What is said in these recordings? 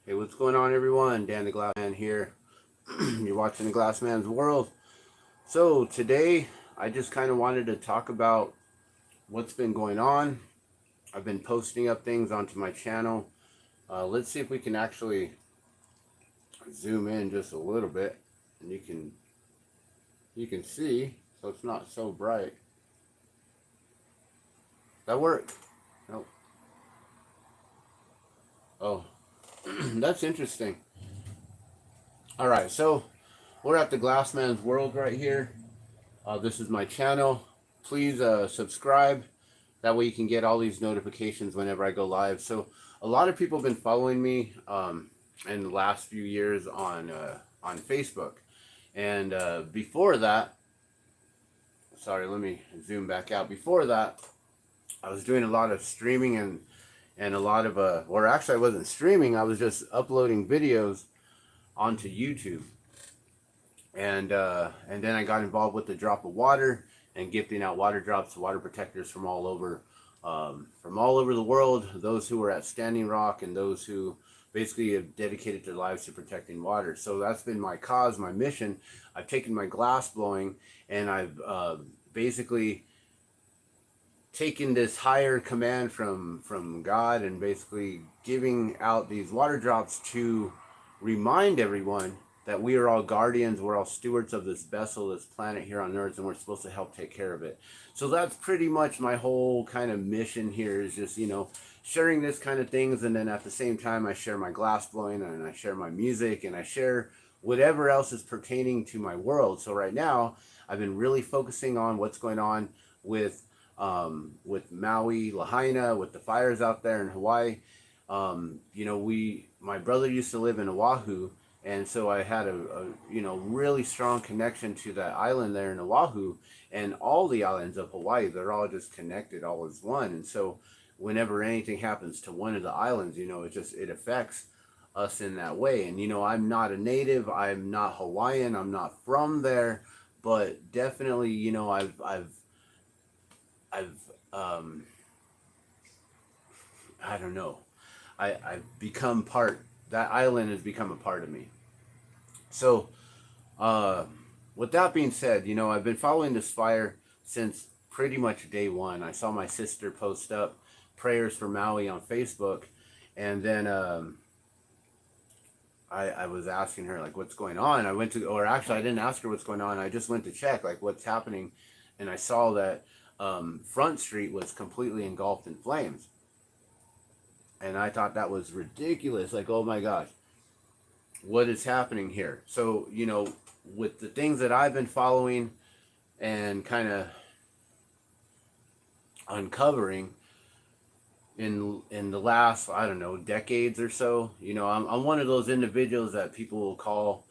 Hey, what's going on, everyone? Dan the Glass Man here. You're watching the Glass Man's World. So today, I just kind of wanted to talk about what's been going on. I've been posting up things onto my channel. Let's see if we can actually zoom in just a little bit, and you can see, so it's not so bright. That worked? Nope. Oh, that's interesting. All right, so we're at the Glass Man's World right here. This is my channel. Please subscribe. That way you can get all these notifications whenever I go live. So a lot of people have been following me in the last few years on Facebook. And before that, sorry, let me zoom back out. Before that, I was doing a lot of streaming and a lot of, or actually I wasn't streaming, I was just uploading videos onto YouTube. And then I got involved with the Drop of Water and gifting out water drops to water protectors from all over the world. Those who are at Standing Rock and those who basically have dedicated their lives to protecting water. So that's been my cause, my mission. I've taken my glass blowing and I've basically taken this higher command from God and basically giving out these water drops to remind everyone that we are all guardians, we're all stewards of this vessel, this planet here on Earth, and we're supposed to help take care of it. So that's pretty much my whole kind of mission here, is just, sharing this kind of things, and then at the same time I share my glass blowing, and I share my music, and I share whatever else is pertaining to my world. So right now, I've been really focusing on what's going on with Maui, Lahaina, with the fires out there in Hawaii. My brother used to live in Oahu, and so I had a really strong connection to that island there in Oahu, and all the islands of Hawaii, they're all just connected all as one. And so whenever anything happens to one of the islands, it affects us in that way. And I'm not a native, I'm not Hawaiian, I'm not from there, but definitely, I've I don't know, I've become part, that island has become a part of me. So, with that being said, I've been following this fire since pretty much day one. I saw my sister post up prayers for Maui on Facebook, and then I was asking her, like, what's going on. I didn't ask her what's going on. I just went to check, like, what's happening, and I saw that Front Street was completely engulfed in flames. And I thought that was ridiculous. Like, oh my gosh, what is happening here? So, with the things that I've been following and kind of uncovering in the last, I don't know, decades or so, I'm one of those individuals that people will call,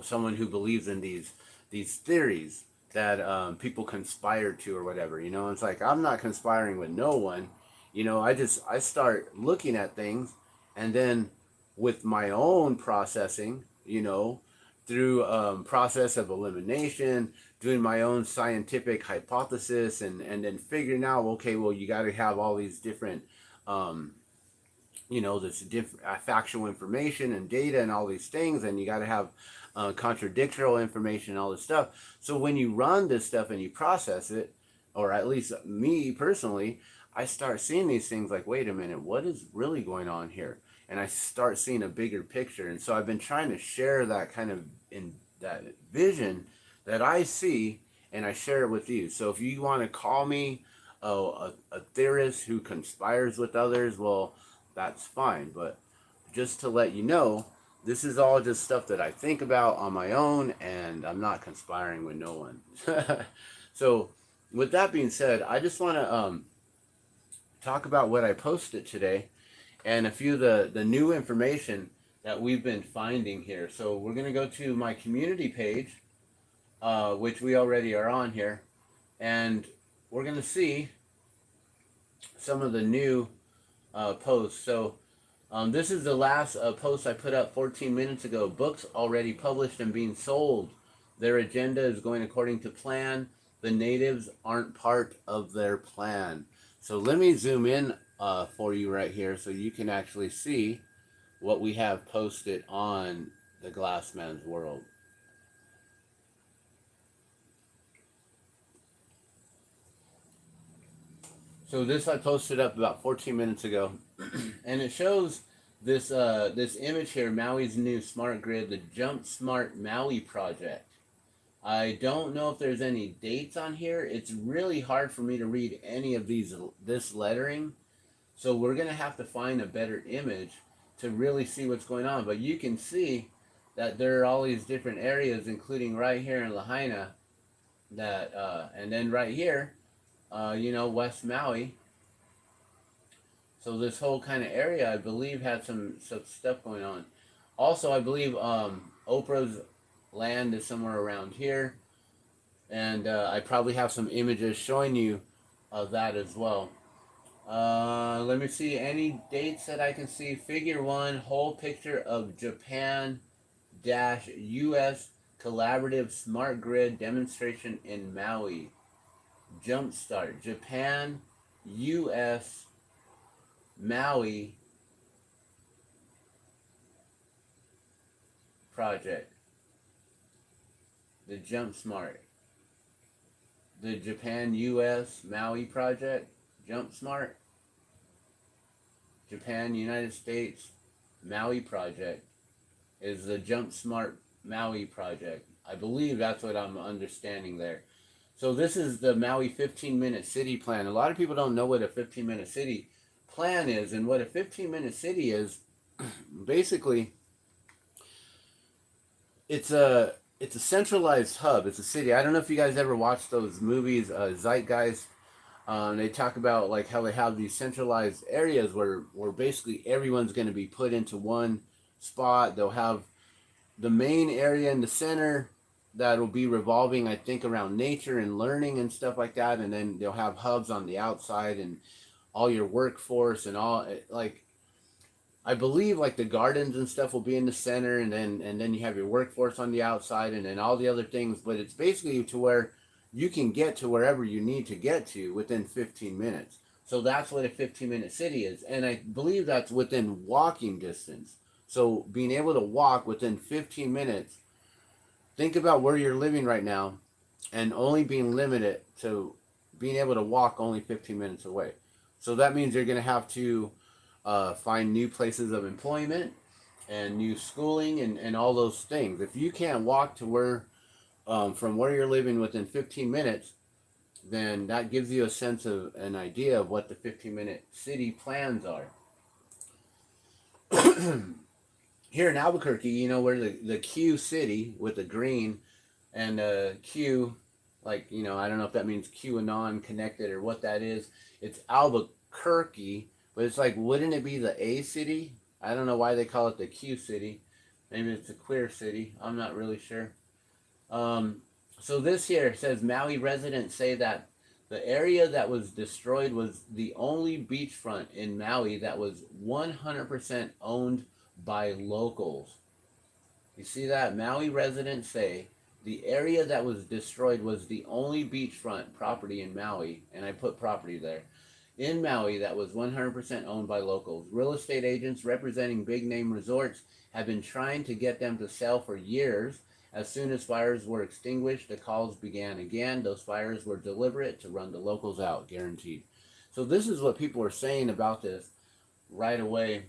someone who believes in these theories that people conspire to or whatever. It's like, I'm not conspiring with no one. I start looking at things, and then with my own processing, through process of elimination, doing my own scientific hypothesis, and then figuring out, okay, well, you got to have all these different, this different factual information and data and all these things, and you got to have contradictory information and all this stuff. So when you run this stuff and you process it, or at least me personally, I start seeing these things like, wait a minute, what is really going on here? And I start seeing a bigger picture. And so I've been trying to share that kind of in that vision that I see, and I share it with you. So if you want to call me a theorist who conspires with others, well, that's fine. But just to let you know, this is all just stuff that I think about on my own, and I'm not conspiring with no one. So with that being said, I just want to talk about what I posted today and a few of the new information that we've been finding here. So we're going to go to my community page, which we already are on here, and we're going to see some of the new posts. So this is the last post I put up 14 minutes ago. Books already published and being sold. Their agenda is going according to plan. The natives aren't part of their plan. So let me zoom in for you right here, so you can actually see what we have posted on the Glassman's World. So this I posted up about 14 minutes ago, and it shows this image here, Maui's new smart grid, the Jump Smart Maui project. I don't know if there's any dates on here. It's really hard for me to read any of this lettering, so we're gonna have to find a better image to really see what's going on. But you can see that there are all these different areas, including right here in Lahaina, that and then right here, West Maui. So this whole kind of area, I believe, had some stuff going on. Also, I believe Oprah's land is somewhere around here, and I probably have some images showing you of that as well. Let me see any dates that I can see. Figure 1, whole picture of Japan U.S. collaborative smart grid demonstration in Maui. Jumpstart Japan U.S. Maui project. The Jump Smart. The Japan U.S. Maui project. Jump Smart. Japan United States Maui project is the Jump Smart Maui project. I believe that's what I'm understanding there. So this is the Maui 15-minute city plan. A lot of people don't know what a 15-minute city plan is, and what a 15-minute city is, basically, it's a centralized hub. It's a city. I don't know if you guys ever watched those movies, Zeitgeist. They talk about like how they have these centralized areas where basically everyone's going to be put into one spot. They'll have the main area in the center that will be revolving, I think, around nature and learning and stuff like that. And then they'll have hubs on the outside and all your workforce and all, like, I believe like the gardens and stuff will be in the center, and then you have your workforce on the outside, and then all the other things. But it's basically to where you can get to wherever you need to get to within 15 minutes. So that's what a 15-minute city is. And I believe that's within walking distance. So being able to walk within 15 minutes, think about where you're living right now and only being limited to being able to walk only 15 minutes away. So that means you're going to have to find new places of employment and new schooling and all those things. If you can't walk to where from where you're living within 15 minutes, then that gives you a sense of an idea of what the 15-minute city plans are. Here in Albuquerque, we're the Q city with the green and Q, like, I don't know if that means QAnon connected or what that is. It's Albuquerque, but it's like, wouldn't it be the A city? I don't know why they call it the Q city. Maybe it's a queer city. I'm not really sure. So this here says Maui residents say that the area that was destroyed was the only beachfront in Maui that was 100% owned by locals. You see that? Maui residents say the area that was destroyed was the only beachfront property in Maui, and I put property there, in Maui that was 100% owned by locals. Real estate agents representing big name resorts have been trying to get them to sell for years. As soon as fires were extinguished, the calls began again. Those fires were deliberate to run the locals out, guaranteed. So this is what people are saying about this right away.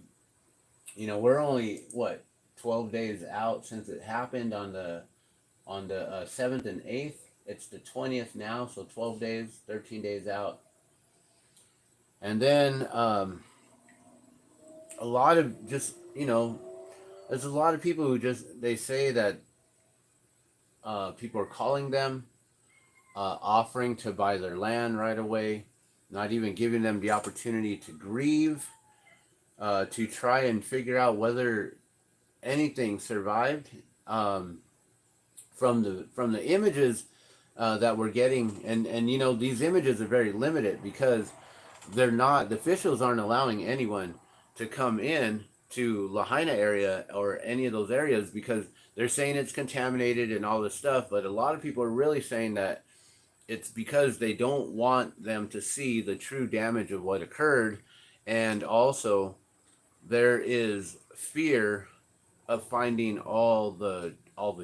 We're only, 12 days out since it happened on the 7th and 8th. It's the 20th now, so 12 days, 13 days out. And then a lot of just, there's a lot of people who they say that people are calling them, offering to buy their land right away, not even giving them the opportunity to grieve, to try and figure out whether anything survived. From the images that we're getting, and these images are very limited because the officials aren't allowing anyone to come in to Lahaina area or any of those areas because they're saying it's contaminated and all this stuff. But a lot of people are really saying that it's because they don't want them to see the true damage of what occurred, And also there is fear of finding all the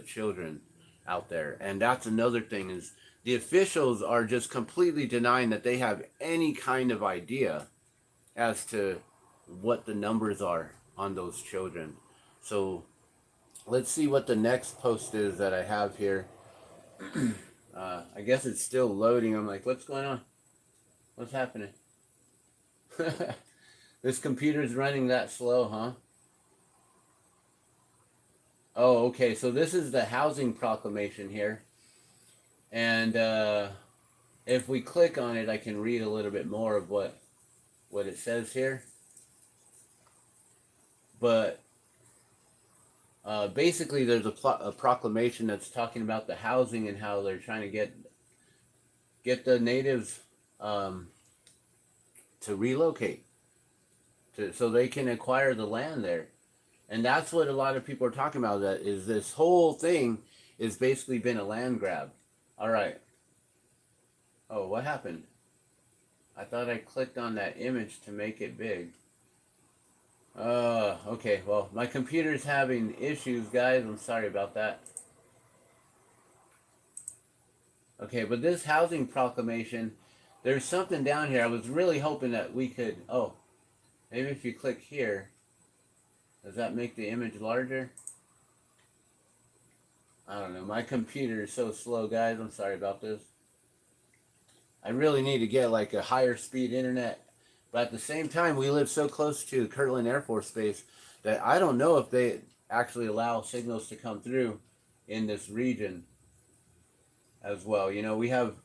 children out there. And that's another thing, is the officials are just completely denying that they have any kind of idea as to what the numbers are on those children. So let's see what the next post is that I have here. I guess it's still loading. I'm like, what's going on? What's happening? This computer's running that slow, huh? Oh, okay. So this is the housing proclamation here. And if we click on it, I can read a little bit more of what it says here. But basically, there's a proclamation that's talking about the housing and how they're trying to get the natives to relocate so they can acquire the land there. And that's what a lot of people are talking about, that is this whole thing is basically been a land grab. All right. Oh, what happened? I thought I clicked on that image to make it big. Okay. Well, my computer's having issues, guys. I'm sorry about that. Okay, but this housing proclamation, there's something down here. I was really hoping that we could, oh, maybe if you click here, does that make the image larger? I don't know. My computer is so slow, guys. I'm sorry about this. I really need to get like a higher speed internet. But at the same time, we live so close to Kirtland Air Force Base that I don't know if they actually allow signals to come through in this region as well. You know, we have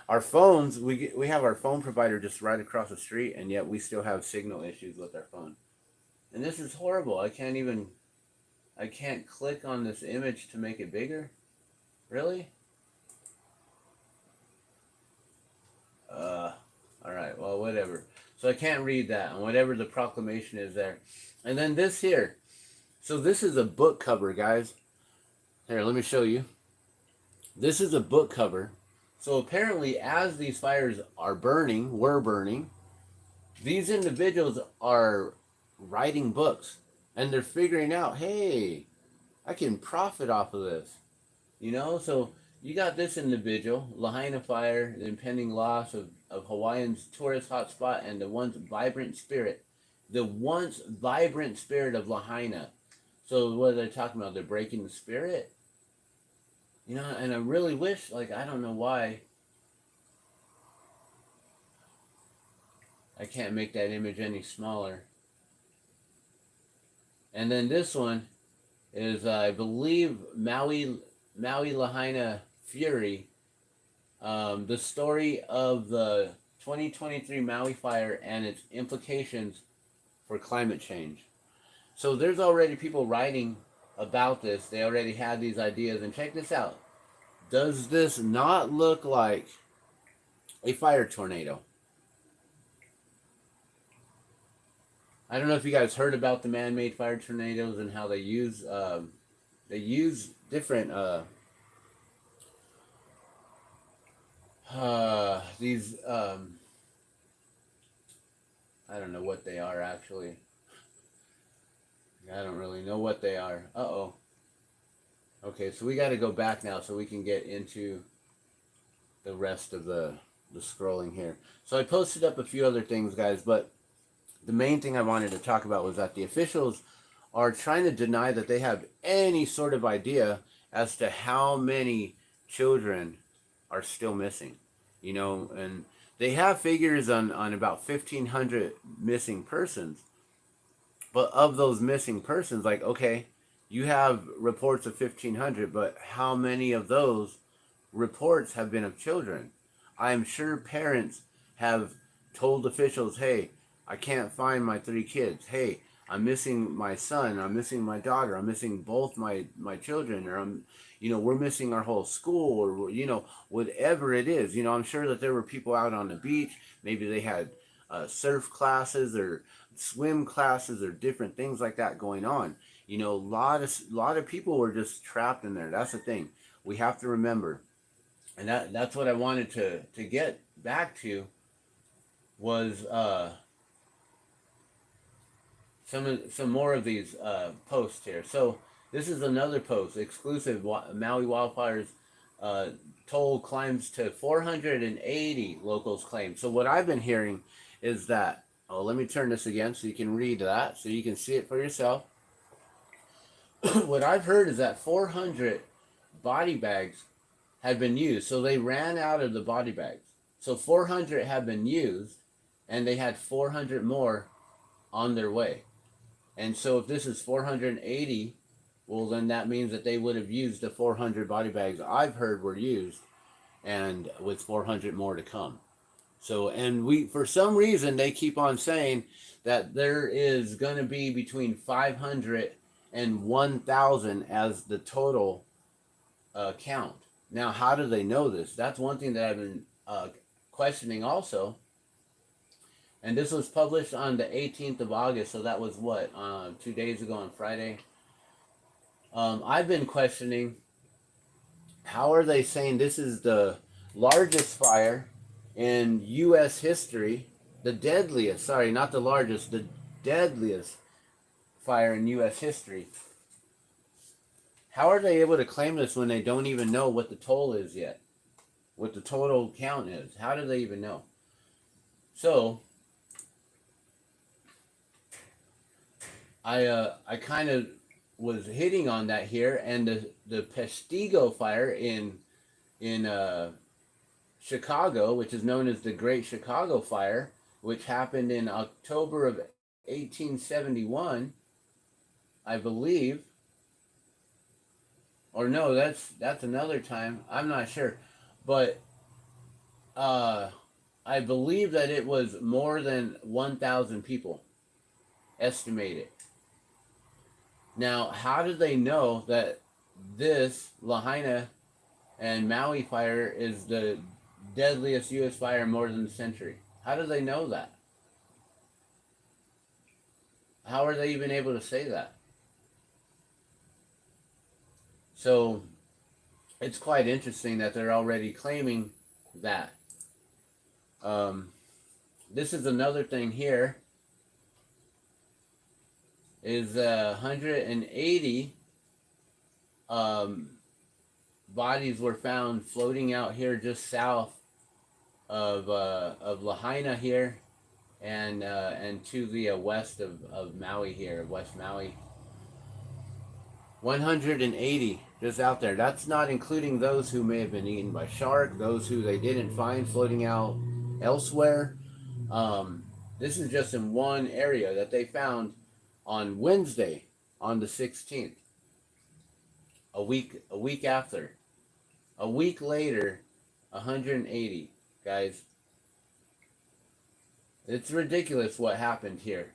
our phones, we have our phone provider just right across the street, and yet we still have signal issues with our phone. And this is horrible. I can't click on this image to make it bigger. Really? Alright, well, whatever. So I can't read that, and whatever the proclamation is there. And then this here. So this is a book cover, guys. Here, let me show you. This is a book cover. So apparently, as these fires were burning, these individuals are writing books. And they're figuring out, hey, I can profit off of this. You know, so you got this individual, Lahaina Fire, the impending loss of Hawaiian's tourist hotspot and the once vibrant spirit. The once vibrant spirit of Lahaina. So what are they talking about? They're breaking the spirit? You know, and I really wish, like, I don't know why I can't make that image any smaller. And then this one is, I believe, Maui Lahaina Fury. The story of the 2023 Maui fire and its implications for climate change. So there's already people writing about this. They already had these ideas. And check this out. Does this not look like a fire tornado? I don't know if you guys heard about the man-made fire tornadoes and how they use different these I don't know what they are actually. I don't really know what they are. Uh-oh. Okay, so we got to go back now so we can get into the rest of the scrolling here. So I posted up a few other things, guys, but the main thing I wanted to talk about was that the officials are trying to deny that they have any sort of idea as to how many children are still missing. You know, and they have figures on about 1,500 missing persons. But of those missing persons, like, okay, you have reports of 1,500, but how many of those reports have been of children? I'm sure parents have told officials, hey, I can't find my 3 kids. Hey, I'm missing my son. I'm missing my daughter. I'm missing both my children. Or we're missing our whole school, or, whatever it is. You know, I'm sure that there were people out on the beach. Maybe they had surf classes or swim classes or different things like that going on. You know, a lot of people were just trapped in there. That's the thing. We have to remember. And that's what I wanted to get back to was some more of these posts here. So this is another post, exclusive Maui wildfires toll climbs to 480, locals claim. So what I've been hearing is that, oh, let me turn this again so you can read that, so you can see it for yourself. What I've heard is that 400 body bags had been used. So they ran out of the body bags. So 400 have been used, and they had 400 more on their way. And so if this is 480, well, then that means that they would have used the 400 body bags I've heard were used, and with 400 more to come. So, and for some reason, they keep on saying that there is going to be between 500 and 1,000 as the total count. Now, how do they know this? That's one thing that I've been questioning also. And this was published on the 18th of August, so that was what, 2 days ago on Friday. I've been questioning, how are they saying this is the largest fire in U.S. history, the deadliest, sorry, not the largest, the deadliest fire in U.S. history? How are they able to claim this when they don't even know what the toll is yet? What the total count is? How do they even know? So, I kind of was hitting on that here, and the Peshtigo fire in Chicago, which is known as the Great Chicago Fire, which happened in October of 1871, I believe. Or no, that's another time. I'm not sure, but I believe that it was more than 1,000 people estimated. Now, how do they know that this Lahaina and Maui fire is the deadliest U.S. fire in more than a century? How do they know that? How are they even able to say that? So it's quite interesting that they're already claiming that. This is another thing here. Is 180 bodies were found floating out here just south of Lahaina here, and to the west of Maui here, West Maui. 180 just out there. That's not including those who may have been eaten by shark, those who they didn't find floating out elsewhere. This is just in one area that they found on Wednesday, on the 16th. A week after. A week later, 180, guys. It's ridiculous what happened here.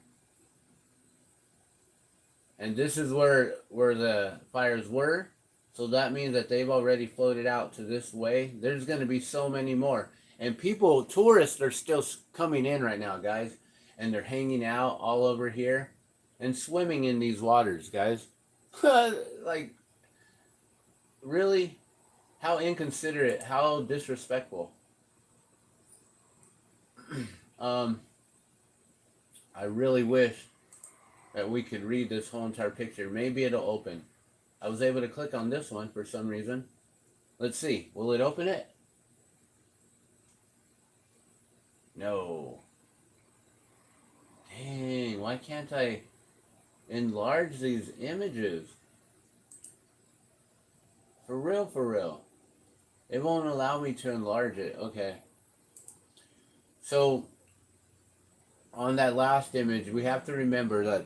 And this is where the fires were. So that means that they've already floated out to this way. There's going to be so many more. And tourists are still coming in right now, guys. And they're hanging out all over here and swimming in these waters, guys. Like, really? How inconsiderate, how disrespectful. I really wish that we could read this whole entire picture. Maybe it'll open. I was able to click on this one for some reason. Let's see. Will it open it? No. Dang, why can't I enlarge these images? For real, for real. It won't allow me to enlarge it. Okay. So, on that last image, we have to remember that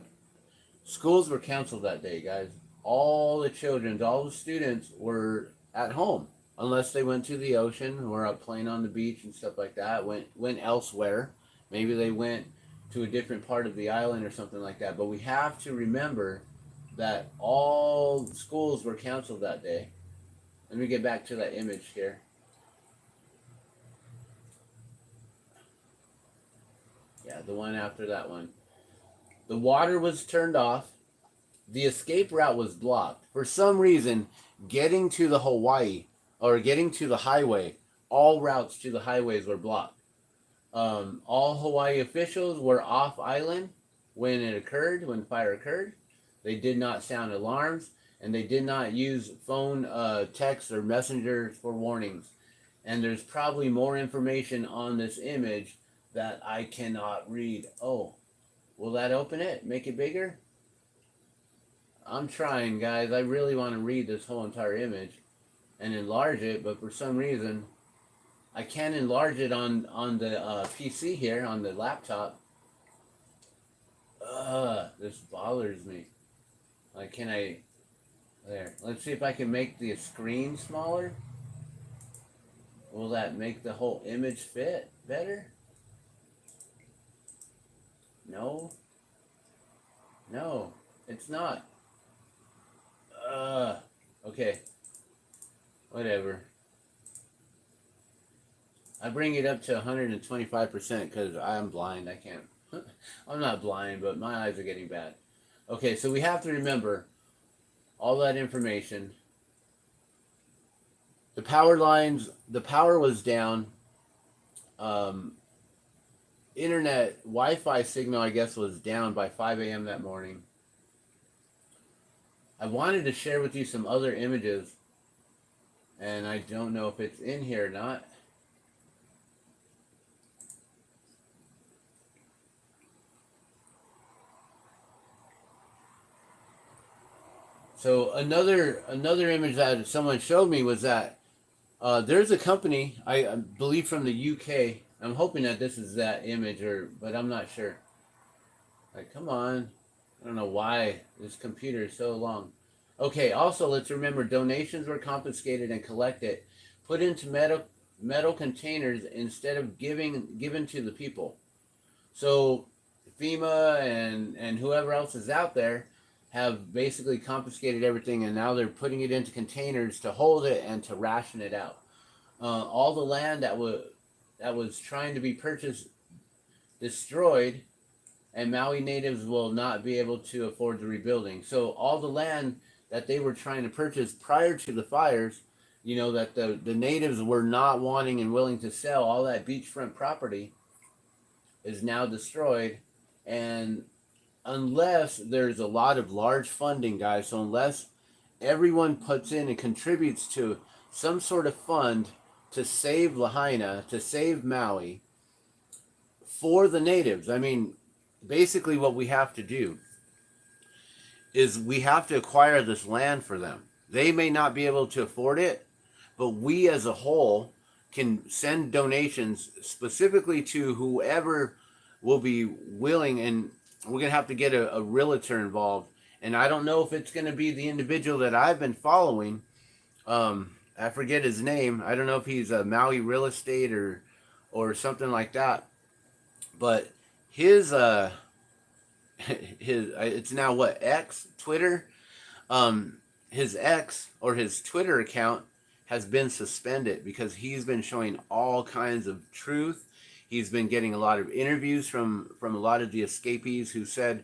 schools were canceled that day, guys. All the children, all the students were at home. Unless they went to the ocean or out playing on the beach and stuff like that. Went elsewhere. Maybe they went to a different part of the island or something like that. But we have to remember that all schools were canceled that day. Let me get back to that image here. Yeah, the one after that one. The water was turned off. The escape route was blocked. For some reason, getting to the Hawaii, or getting to the highway, all routes to the highways were blocked. All Hawaii officials were off island when it occurred, when the fire occurred. They did not sound alarms, and they did not use phone, text, or messenger for warnings. And there's probably more information on this image that I cannot read. Oh, will that open it? Make it bigger? I'm trying, guys. I really want to read this whole entire image and enlarge it, but for some reason, I can't enlarge it on the PC here, on the laptop. This bothers me. Like, can I... There. Let's see if I can make the screen smaller. Will that make the whole image fit better? No. No, it's not. Okay. Whatever. I bring it up to 125% because I'm blind. I can't. I'm not blind, but my eyes are getting bad. Okay, so we have to remember all that information. The power lines, the power was down. Internet Wi-Fi signal, I guess, was down by 5 a.m. that morning. I wanted to share with you some other images, and I don't know if it's in here or not. So another image that someone showed me was that there's a company, I believe from the UK. I'm hoping that this is that image, but I'm not sure. Like, come on. I don't know why this computer is so long. Okay, also let's remember donations were confiscated and collected, put into metal containers instead of given to the people. So FEMA and whoever else is out there have basically confiscated everything, and now they're putting it into containers to hold it and to ration it out. All the land that was trying to be purchased destroyed, and Maui natives will not be able to afford the rebuilding. So all the land that they were trying to purchase prior to the fires, you know, that the natives were not wanting and willing to sell, all that beachfront property is now destroyed. And unless there's a lot of large funding, guys, so unless everyone puts in and contributes to some sort of fund to save Lahaina, to save Maui for the natives. I mean, basically what we have to do is we have to acquire this land for them. They may not be able to afford it, but we as a whole can send donations specifically to whoever will be willing, and we're going to have to get a realtor involved. And I don't know if it's going to be the individual that I've been following. I forget his name. I don't know if he's a Maui real estate or something like that. But his it's now what, X, Twitter? His X or his Twitter account has been suspended because he's been showing all kinds of truth. He's been getting a lot of interviews from a lot of the escapees who said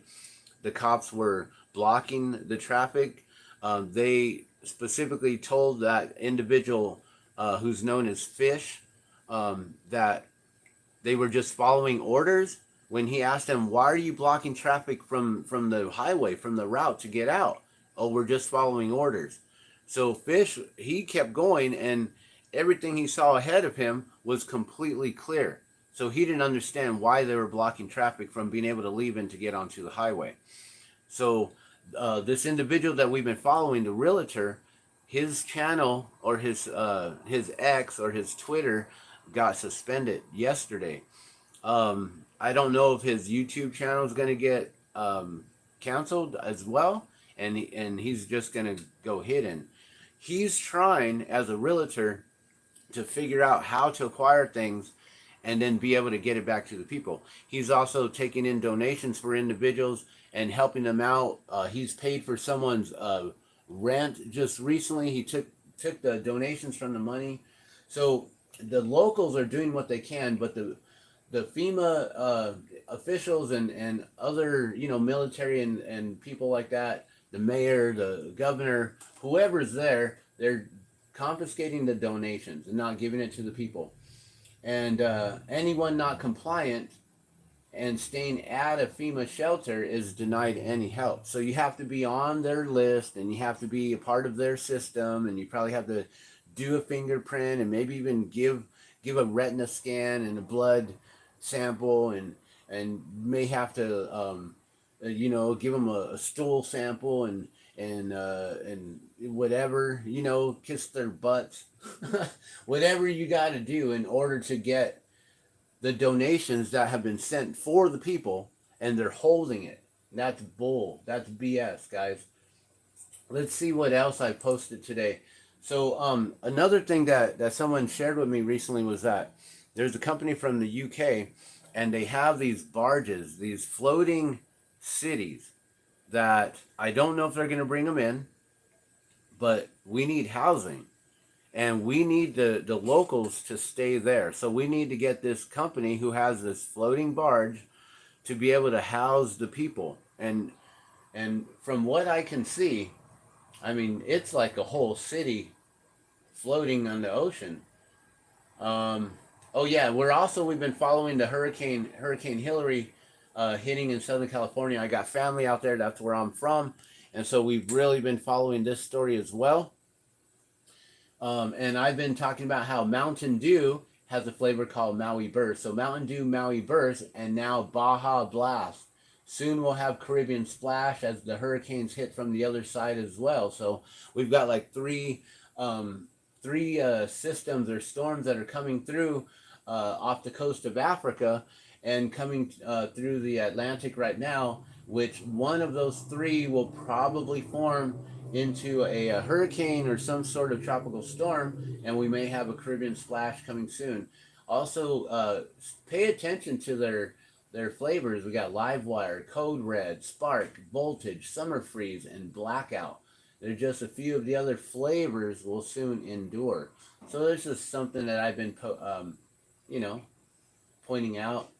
the cops were blocking the traffic. They specifically told that individual who's known as Fish that they were just following orders. When he asked them, why are you blocking traffic from the highway, from the route to get out? Oh, we're just following orders. So Fish, he kept going, and everything he saw ahead of him was completely clear. So he didn't understand why they were blocking traffic from being able to leave and to get onto the highway. So this individual that we've been following, the realtor, his channel or his X or his Twitter got suspended yesterday. I don't know if his YouTube channel is going to get canceled as well, and he's just going to go hidden. He's trying as a realtor to figure out how to acquire things and then be able to get it back to the people. He's also taking in donations for individuals and helping them out. He's paid for someone's rent just recently. He took the donations from the money. So the locals are doing what they can, but the FEMA officials and other, you know, military and people like that, the mayor, the governor, whoever's there, they're confiscating the donations and not giving it to the people. And anyone not compliant and staying at a FEMA shelter is denied any help. So you have to be on their list, and you have to be a part of their system, and you probably have to do a fingerprint and maybe even give a retina scan and a blood sample, and may have to give them a stool sample, and whatever, kiss their butts, whatever you got to do in order to get the donations that have been sent for the people, and they're holding it. That's bull. That's BS, guys. Let's see what else I posted today. So another thing that someone shared with me recently was that there's a company from the UK, and they have these barges, these floating cities, that I don't know if they're going to bring them in, but we need housing. And we need the locals to stay there. So we need to get this company who has this floating barge to be able to house the people. And from what I can see, I mean, it's like a whole city floating on the ocean. Oh yeah, we've been following the Hurricane Hilary hitting in Southern California. I got family out there. That's where I'm from. And so we've really been following this story as well. And I've been talking about how Mountain Dew has a flavor called Maui Burst. So Mountain Dew Maui Burst, and now Baja Blast. Soon we'll have Caribbean Splash as the hurricanes hit from the other side as well. So we've got like three systems or storms that are coming through off the coast of Africa and coming through the Atlantic right now, which one of those three will probably form into a hurricane or some sort of tropical storm, and we may have a Caribbean Splash coming soon. Also, pay attention to their flavors. We got Live Wire, Code Red, Spark, Voltage, Summer Freeze, and Blackout. They're just a few of the other flavors we'll soon endure. So this is something that I've been pointing out.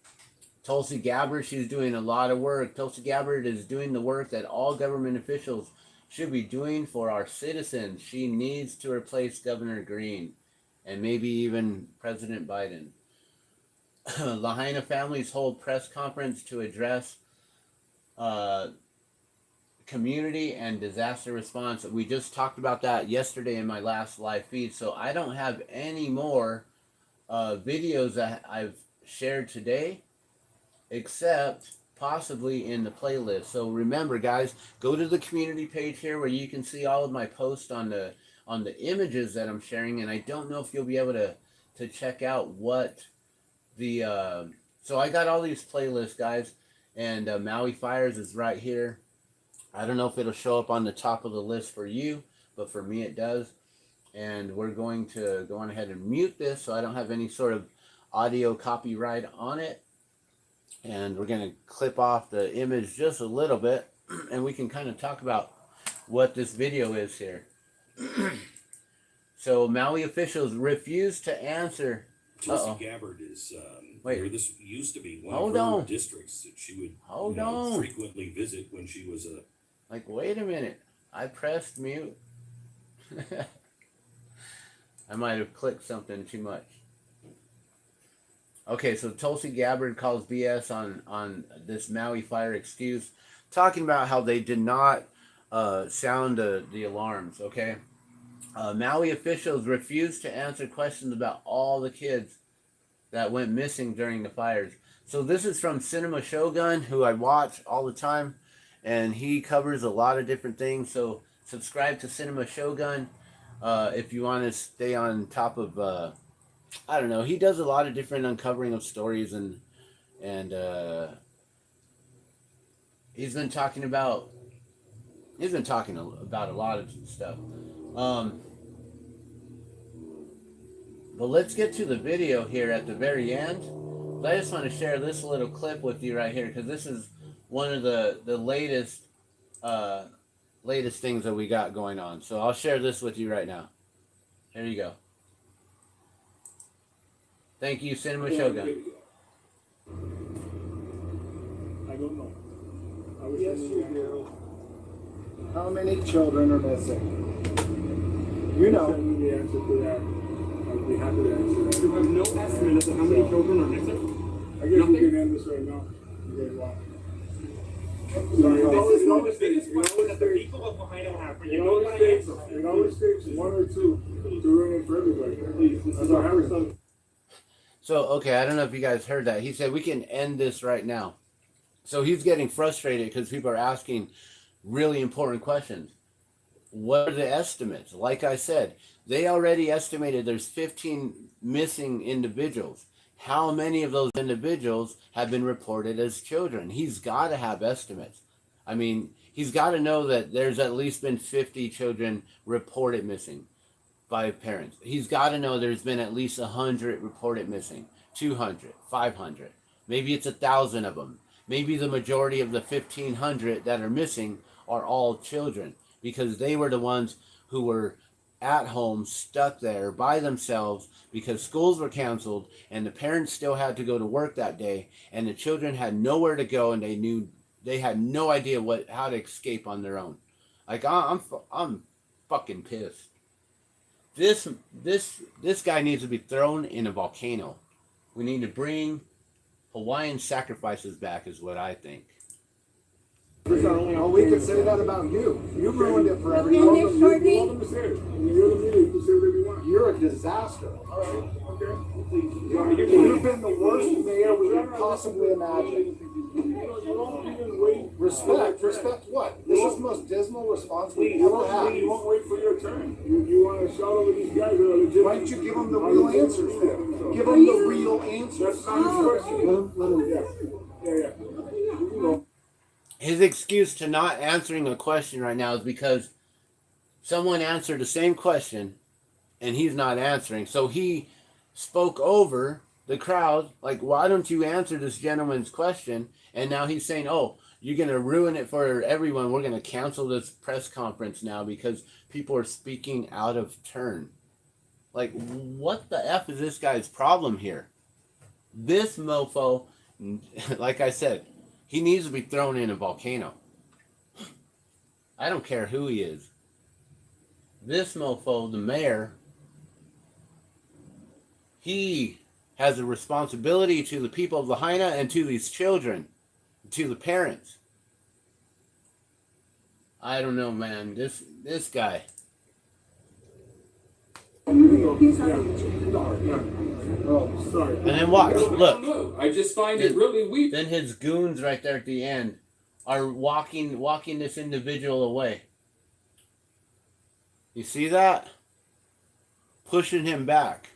Tulsi Gabbard, she's doing a lot of work. Tulsi Gabbard is doing the work that all government officials should be doing for our citizens. She needs to replace Governor Green and maybe even President Biden. Lahaina families hold press conference to address community and disaster response. We just talked about that yesterday in my last live feed, so I don't have any more videos that I've shared today, except possibly in the playlist. So remember, guys, go to the community page here where you can see all of my posts on the images that I'm sharing, and I don't know if you'll be able to check out what the so I got all these playlists, guys, and Maui Fires is right here. I don't know if it'll show up on the top of the list for you, but for me it does. And we're going to go on ahead and mute this so I don't have any sort of audio copyright on it. And we're going to clip off the image just a little bit, and we can kind of talk about what this video is here. So Maui officials refuse to answer. Tulsi Gabbard is where this used to be one of her districts that she would frequently visit when she was a... Like, wait a minute. I pressed mute. I might have clicked something too much. Okay, so Tulsi Gabbard calls BS on this Maui fire excuse, talking about how they did not sound the alarms, okay? Maui officials refused to answer questions about all the kids that went missing during the fires. So this is from Cinema Shogun, who I watch all the time, and he covers a lot of different things. So subscribe to Cinema Shogun if you want to stay on top of... I don't know. He does a lot of different uncovering of stories, and he's been talking about a lot of stuff. But let's get to the video here at the very end. I just want to share this little clip with you right here, because this is one of the latest things that we got going on. So I'll share this with you right now. Here you go. Thank you, Cinema Shogun. I don't know. Yes, you do. How many children are missing? You know. Send me the answer to that. I'd be happy to answer that. You have no estimate as to how many children are missing? I guess we can end this right now. This is one of the biggest questions that the people of Lahaina have. It always takes one or two to ruin it for everybody. That's what happens. So, okay, I don't know if you guys heard that. He said we can end this right now. So he's getting frustrated because people are asking really important questions. What are the estimates? Like I said, they already estimated there's 15 missing individuals. How many of those individuals have been reported as children? He's got to have estimates. I mean, he's got to know that there's at least been 50 children reported missing by parents. He's got to know there's been at least 100 reported missing, 200, 500. Maybe it's 1,000 of them. Maybe the majority of the 1,500 that are missing are all children because they were the ones who were at home, stuck there by themselves because schools were canceled and the parents still had to go to work that day and the children had nowhere to go and they had no idea how to escape on their own. Like I'm fucking pissed. This guy needs to be thrown in a volcano. We need to bring Hawaiian sacrifices back is what I think. Well, we can say that about you. You ruined it for everyone. You're the media. You can say whatever you want. You're a disaster. All right. Okay. You've been the worst mayor we could possibly imagine. Respect what? This is the most dismal response we ever had. You won't wait for your turn. You want to shout over these guys that are legit. Why don't you give them the real answers then? Give them the real answers. That's not his question. Let him. Yeah. His excuse to not answering a question right now is because someone answered the same question and he's not answering. So he spoke over the crowd, like, why don't you answer this gentleman's question? And now he's saying, oh, you're going to ruin it for everyone. We're going to cancel this press conference now because people are speaking out of turn. Like, what the F is this guy's problem here? This mofo, like I said, he needs to be thrown in a volcano. I don't care who he is. This mofo, the mayor, he has a responsibility to the people of Lahaina and to these children, to the parents. I don't know, man. This guy. Oh, sorry. And then watch, look. I just find it really weak. Then his goons right there at the end are walking this individual away. You see that? Pushing him back.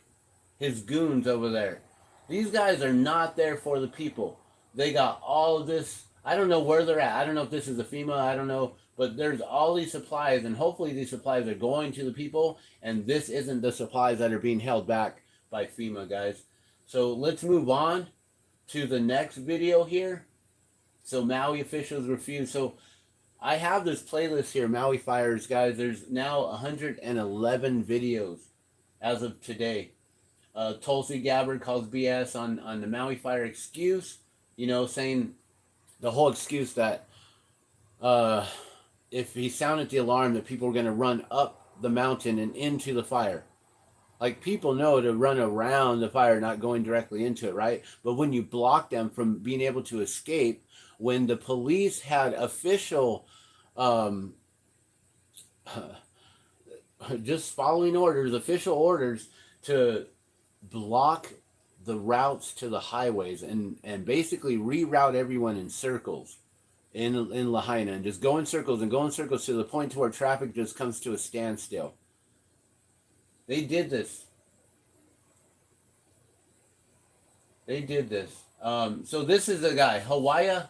His goons over there. These guys are not there for the people. They got all of this. I don't know where they're at. I don't know if this is a FEMA. I don't know. But there's all these supplies, and hopefully these supplies are going to the people, and this isn't the supplies that are being held back by FEMA, guys. So let's move on to the next video here. So Maui officials refuse. So I have this playlist here, Maui Fires, guys. There's now 111 videos as of today. Tulsi Gabbard calls BS on the Maui Fire excuse, you know, saying the whole excuse that if he sounded the alarm that people were going to run up the mountain and into the fire. Like, people know to run around the fire, not going directly into it, right? But when you block them from being able to escape, when the police had official just following orders, official orders to block the routes to the highways and basically reroute everyone in circles in Lahaina, and just go in circles to the point to where traffic just comes to a standstill. They did this. So this is a guy, Hawaii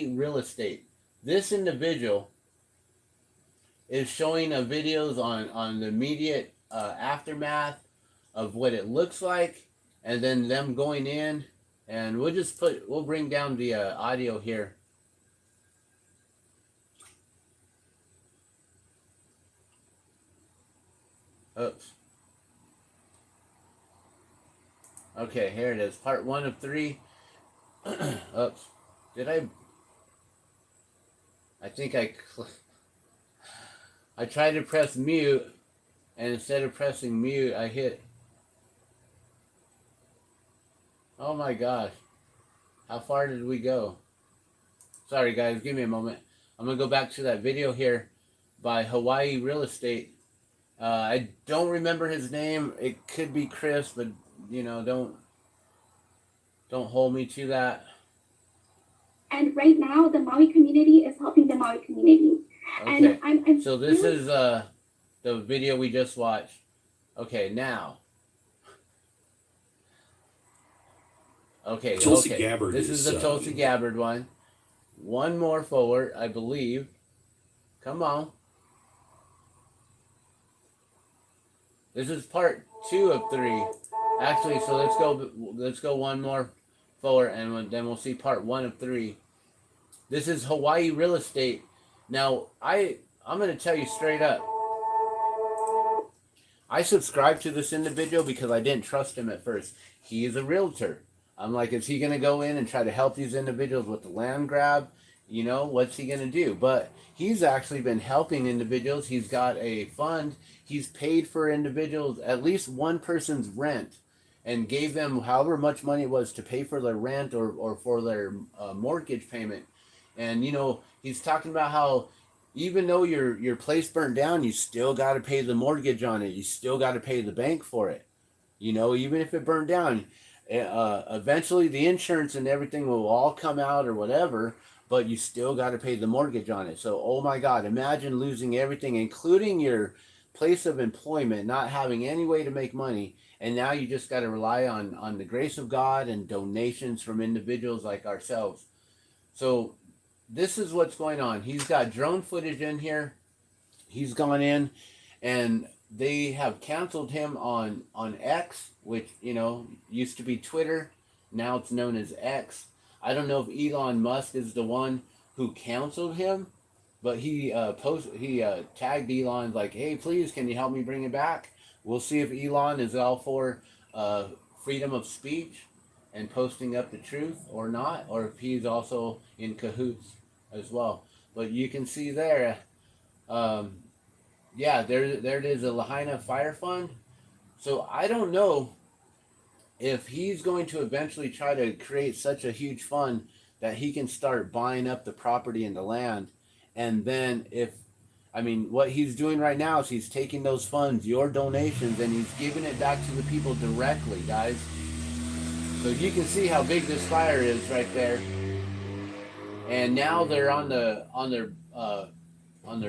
Real Estate. This individual is showing videos on the immediate aftermath of what it looks like, and then them going in, and we'll bring down the audio here. Oops. Okay, here it is. Part 1 of 3. Oops. I think I tried to press mute, and instead of pressing mute, I hit. Oh my gosh. How far did we go? Sorry guys, give me a moment. I'm going to go back to that video here by Hawaii Real Estate. I don't remember his name. It could be Chris, but you know, don't hold me to that. And right now, the Maui community is helping the Maui community. Okay. And I'm so this is the video we just watched. Okay, now. Okay, Tulsi okay. Gabbard This is the Tulsi Gabbard one. One more forward, I believe. Come on. This is part 2 of 3. Actually, so let's go one more forward, and then we'll see part 1 of 3. This is Hawaii Real Estate. Now, I'm going to tell you straight up. I subscribed to this individual because I didn't trust him at first. He is a realtor. I'm like, is he going to go in and try to help these individuals with the land grab? You know, what's he going to do? But he's actually been helping individuals. He's got a fund. He's paid for individuals, at least one person's rent, and gave them however much money it was to pay for their rent or for their mortgage payment. And, you know, he's talking about how even though your place burnt down, you still got to pay the mortgage on it. You still got to pay the bank for it. You know, even if it burned down, eventually the insurance and everything will all come out or whatever, but you still got to pay the mortgage on it. So, oh my God, imagine losing everything, including your place of employment, not having any way to make money. And now you just got to rely on the grace of God and donations from individuals like ourselves. So this is what's going on. He's got drone footage in here. He's gone in and they have canceled him on X, which, you know, used to be Twitter. Now it's known as X. I don't know if Elon Musk is the one who canceled him, but he tagged Elon like, hey, please, can you help me bring it back? We'll see if Elon is all for freedom of speech and posting up the truth or not, or if he's also in cahoots as well. But you can see there, yeah, there it is, a Lahaina Fire Fund. So I don't know if he's going to eventually try to create such a huge fund that he can start buying up the property and the land. And then what he's doing right now is he's taking those funds, your donations, and he's giving it back to the people directly, guys. So you can see how big this fire is right there. And now they're on their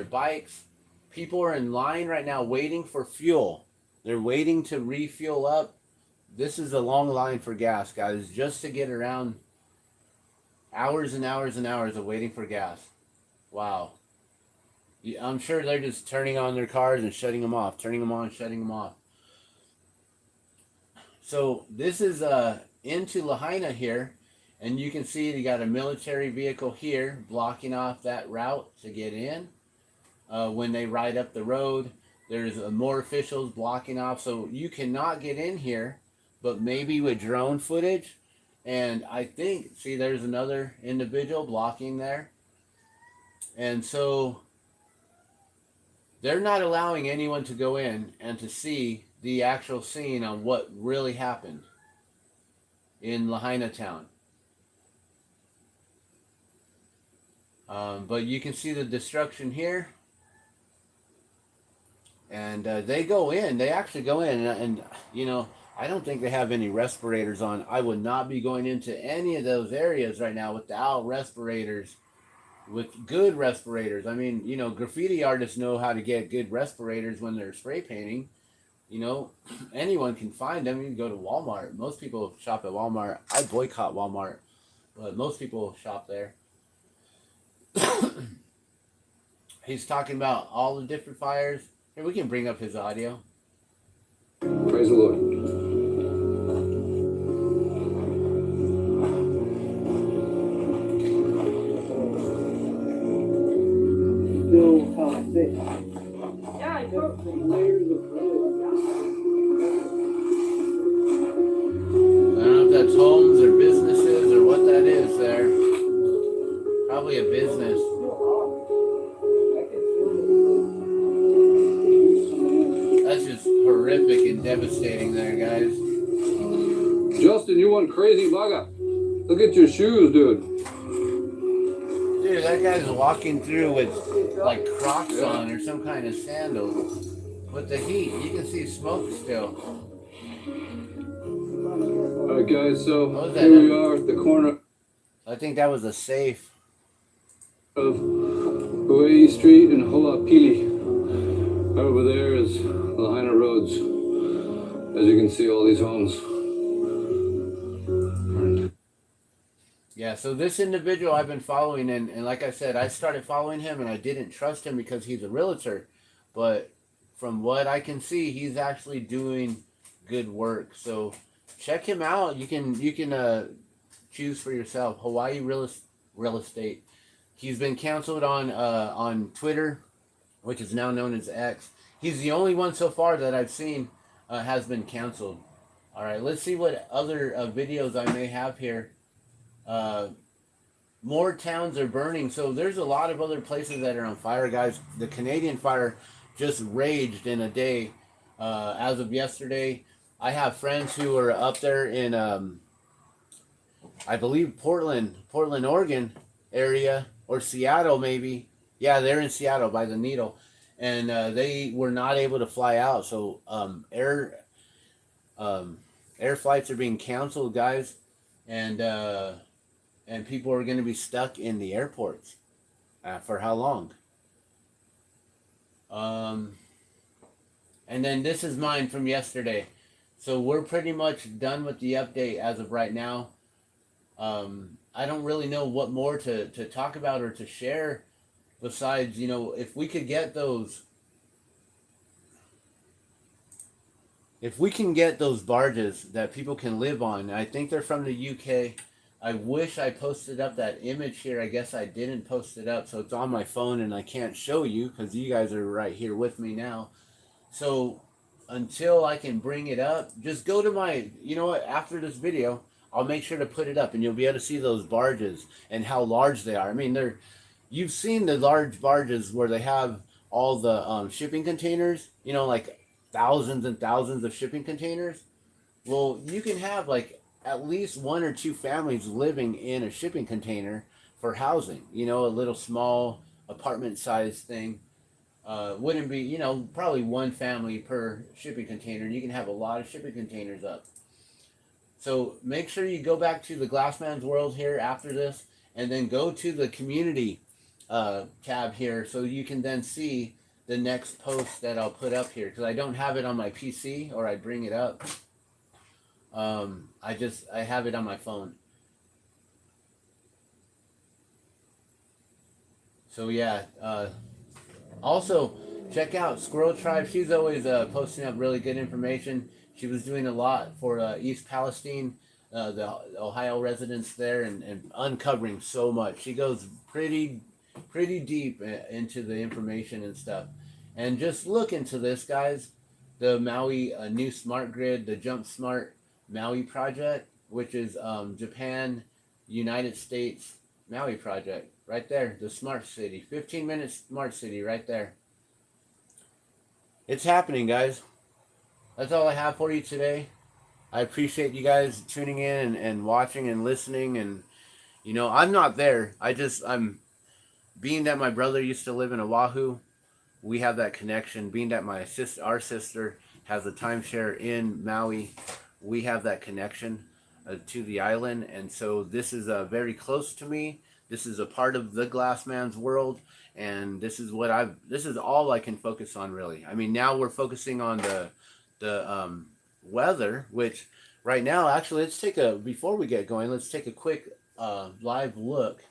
bikes. People are in line right now waiting for fuel. They're waiting to refuel up. This is a long line for gas, guys, just to get around. Hours and hours and hours of waiting for gas. Wow. I'm sure they're just turning on their cars and shutting them off, turning them on, shutting them off. So this is into Lahaina here, and you can see they got a military vehicle here blocking off that route to get in. When they ride up the road, there's more officials blocking off, so you cannot get in here, but maybe with drone footage. And I think, see, there's another individual blocking there. And so they're not allowing anyone to go in and to see the actual scene on what really happened in Lahaina town. But you can see the destruction here. And they go in. They actually go in. And, you know, I don't think they have any respirators on. I would not be going into any of those areas right now without respirators. With good respirators. I mean, you know, graffiti artists know how to get good respirators when they're spray painting. You know, anyone can find them. You can go to Walmart. Most people shop at Walmart. I boycott Walmart, but most people shop there. He's talking about all the different fires. Here, we can bring up his audio. Praise the Lord. Thick. Yeah, I know. Layers of wood. I don't know if that's homes or businesses or what that is there. Probably a business. That's just horrific and devastating there, guys. Justin, you one crazy bugger. Look at your shoes, dude. Dude, that guy's walking through with like Crocs on or some kind of sandals. With the heat, you can see smoke still. Alright guys, so here we are at the corner. I think that was a safe. Of Hawaii Street and Ho'opili. Right over there is Lahaina Roads. As you can see, all these homes. Yeah, so this individual I've been following, and like I said, I started following him and I didn't trust him because he's a realtor. But from what I can see, he's actually doing good work. So check him out. You can choose for yourself. Hawaii Real Estate. He's been canceled on Twitter, which is now known as X. He's the only one so far that I've seen has been canceled. All right, let's see what other videos I may have here. More towns are burning, so there's a lot of other places that are on fire, guys. The Canadian fire just raged in a day. As of yesterday, I have friends who are up there in I believe Portland, Oregon area, or Seattle maybe. Yeah, they're in Seattle by the Needle, and they were not able to fly out. So air flights are being canceled, guys, and people are going to be stuck in the airports. For how long? And then this is mine from yesterday. So we're pretty much done with the update as of right now. I don't really know what more to talk about or to share besides, you know, if we could get those, if we can get those barges that people can live on. I think they're from the UK. I wish I posted up that image here. I guess I didn't post it up, so it's on my phone and I can't show you because you guys are right here with me now. So until I can bring it up, just go to my, you know what, after this video, I'll make sure to put it up and you'll be able to see those barges and how large they are. I mean, you've seen the large barges where they have all the shipping containers, you know, like thousands and thousands of shipping containers. Well, you can have like at least 1 or 2 families living in a shipping container for housing, you know, a little small apartment size thing. Wouldn't be, you know, probably 1 family per shipping container, and you can have a lot of shipping containers up. So make sure you go back to the Glassman's World here after this, and then go to the community tab here so you can then see the next post that I'll put up here, because I don't have it on my PC or I bring it up. I have it on my phone. So yeah, also check out Squirrel Tribe. She's always posting up really good information. She was doing a lot for East Palestine, the Ohio residents there, and uncovering so much. She goes pretty deep into the information and stuff. And just look into this, guys. The Maui new smart grid, the Jump Smart Maui project, which is Japan, United States Maui project. Right there, the smart city. 15-minute smart city right there. It's happening, guys. That's all I have for you today. I appreciate you guys tuning in and watching and listening. And, you know, I'm not there. I'm being that my brother used to live in Oahu. We have that connection. Being that our sister has a timeshare in Maui, we have that connection to the island. And so this is very close to me. This is a part of the Glassman's world. And this is all I can focus on, really. I mean, now we're focusing on the weather, which right now, actually, before we get going, let's take a quick live look.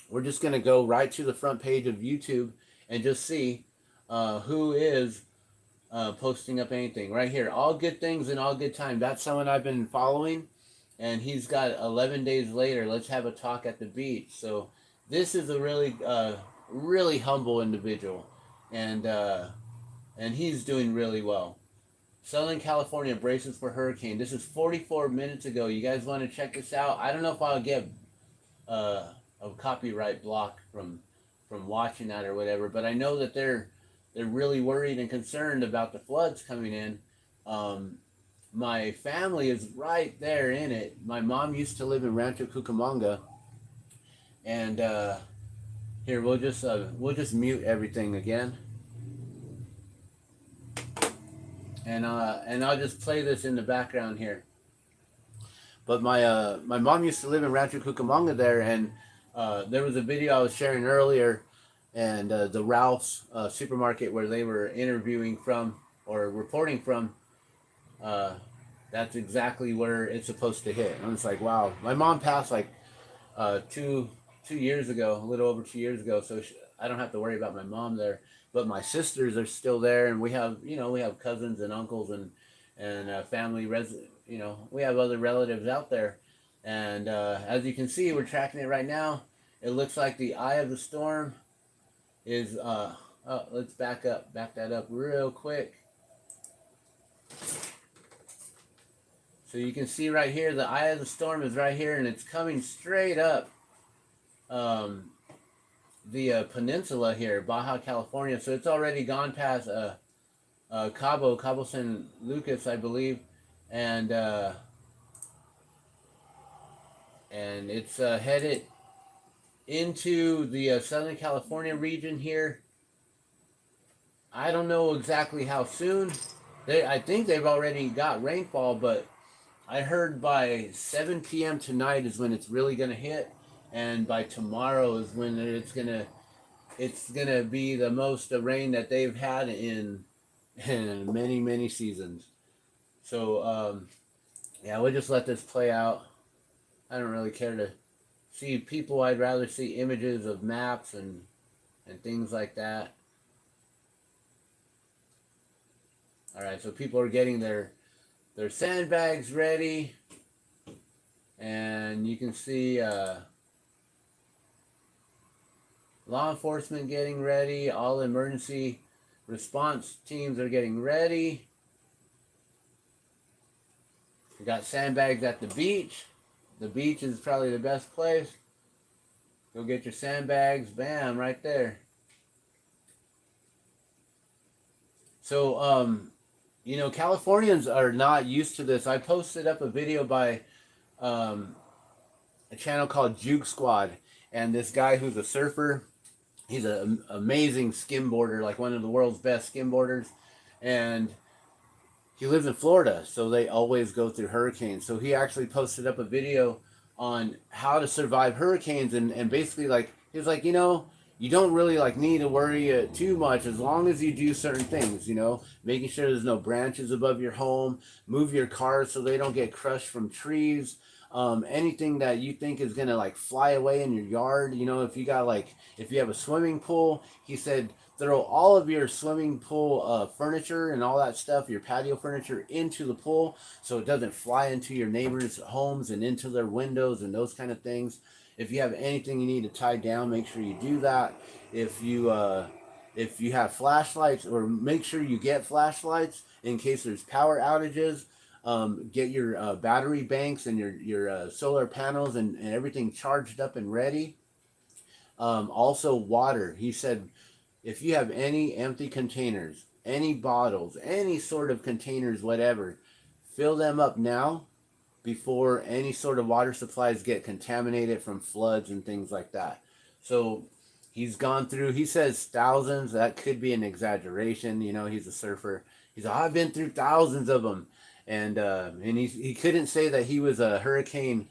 We're just going to go right to the front page of YouTube and just see who is posting up anything. Right here, all good things and all good time. That's someone I've been following, and he's got 11 days later. Let's have a talk at the beach. So this is a really humble individual, and he's doing really well. Southern California braces for hurricane. This is 44 minutes ago. You guys want to check this out? I don't know if I'll get a copyright block from watching that or whatever, but I know that they're really worried and concerned about the floods coming in. my family is right there in it. My mom used to live in Rancho Cucamonga, and here we'll just mute everything again, and I'll just play this in the background here. But my mom used to live in Rancho Cucamonga there, and there was a video I was sharing earlier, and the Ralph's supermarket where they were interviewing from or reporting from. That's exactly where it's supposed to hit. And it's like, wow. My mom passed like 2 years ago, a little over 2 years ago, so I don't have to worry about my mom there. But my sisters are still there, and we have cousins and uncles and family we have other relatives out there. And as you can see, we're tracking it right now. It looks like the eye of the storm is let's back that up real quick. So you can see right here, the eye of the storm is right here, and it's coming straight up the peninsula here, Baja California. So it's already gone past Cabo San Lucas, I believe, and it's headed into the Southern California region here. I don't know exactly how soon. I think they've already got rainfall, but I heard by 7 p.m. tonight is when it's really gonna hit, and by tomorrow is when it's gonna be the most rain that they've had in many seasons. So yeah, we'll just let this play out. I don't really care to see people. I'd rather see images of maps and things like that. All right, so people are getting their sandbags ready, and you can see law enforcement getting ready. All emergency response teams are getting ready. We got sandbags at the beach. The beach is probably the best place. Go get your sandbags. Bam, right there. So Californians are not used to this. I posted up a video by a channel called Juke Squad, and this guy who's a surfer, he's an amazing skimboarder, like one of the world's best skimboarders, and he lives in Florida, so they always go through hurricanes. So he actually posted up a video on how to survive hurricanes, and basically he was like, you don't really need to worry too much as long as you do certain things, making sure there's no branches above your home, move your cars so they don't get crushed from trees, anything that you think is gonna fly away in your yard, if you have a swimming pool, he said throw all of your swimming pool furniture and all that stuff, your patio furniture, into the pool so it doesn't fly into your neighbors' homes and into their windows and those kind of things. If you have anything you need to tie down, make sure you do that. If you have flashlights, or make sure you get flashlights in case there's power outages. Get your battery banks and your solar panels and everything charged up and ready. Also water. He said if you have any empty containers, any bottles, any sort of containers, whatever, fill them up now before any sort of water supplies get contaminated from floods and things like that. So he's gone through, he says thousands. That could be an exaggeration. He's a surfer. He's like, I've been through thousands of them. And he couldn't say that he was a hurricane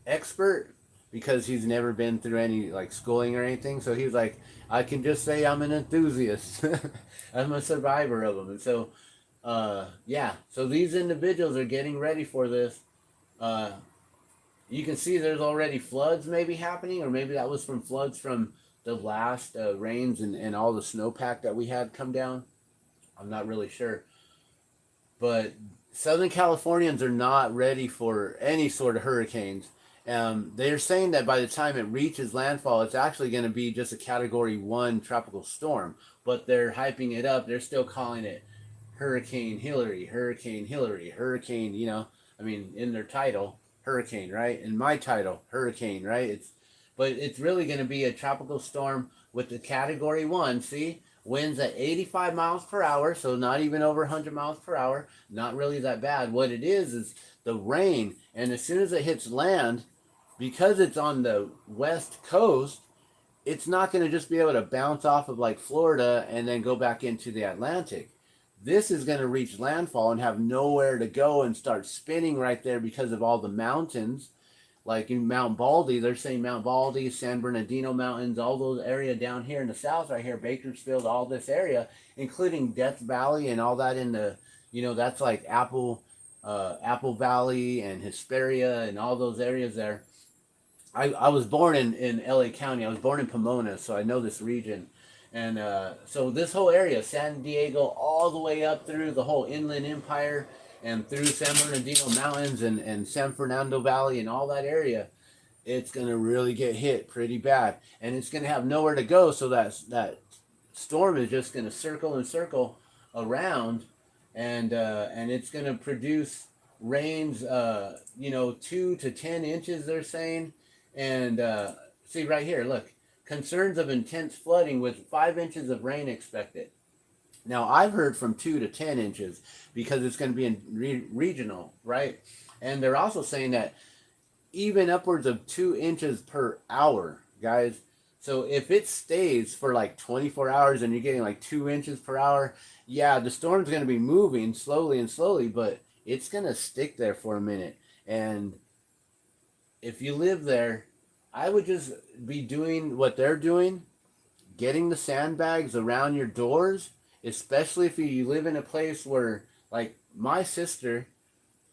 expert because he's never been through any schooling or anything. So he was like, I can just say I'm an enthusiast. I'm a survivor of them. And so yeah, so these individuals are getting ready for this. You can see there's already floods maybe happening, or maybe that was from floods from the last rains and all the snowpack that we had come down. I'm not really sure. But Southern Californians are not ready for any sort of hurricanes. They're saying that by the time it reaches landfall, it's actually going to be just a Category 1 tropical storm. But they're hyping it up. They're still calling it Hurricane Hilary, Hurricane Hilary, Hurricane, in their title, Hurricane, right? In my title, Hurricane, right? But it's really going to be a tropical storm with the Category 1. See, Winds at 85 miles per hour, so not even over 100 miles per hour. Not really that bad. What it is the rain, and as soon as it hits land, because it's on the west coast, it's not going to just be able to bounce off of like Florida and then go back into the Atlantic. This is going to reach landfall and have nowhere to go and start spinning right there because of all the mountains. Like in Mount Baldy, they're saying Mount Baldy, San Bernardino Mountains, all those area down here in the south, right here, Bakersfield, all this area, including Death Valley and all that in the, that's like Apple Valley and Hesperia and all those areas there. I was born in LA County. I was born in Pomona, so I know this region. And so this whole area, San Diego, all the way up through the whole Inland Empire and through San Bernardino Mountains and San Fernando Valley and all that area, it's going to really get hit pretty bad. And it's going to have nowhere to go, so that storm is just going to circle and circle around, and it's going to produce rains, 2 to 10 inches, they're saying. And see right here, look, concerns of intense flooding with 5 inches of rain expected. Now, I've heard from 2 to 10 inches because it's going to be in regional, right? And they're also saying that even upwards of 2 inches per hour, guys. So if it stays for like 24 hours and you're getting like 2 inches per hour, yeah, the storm's going to be moving slowly, but it's going to stick there for a minute. And if you live there, I would just be doing what they're doing, getting the sandbags around your doors, especially if you live in a place where, like my sister,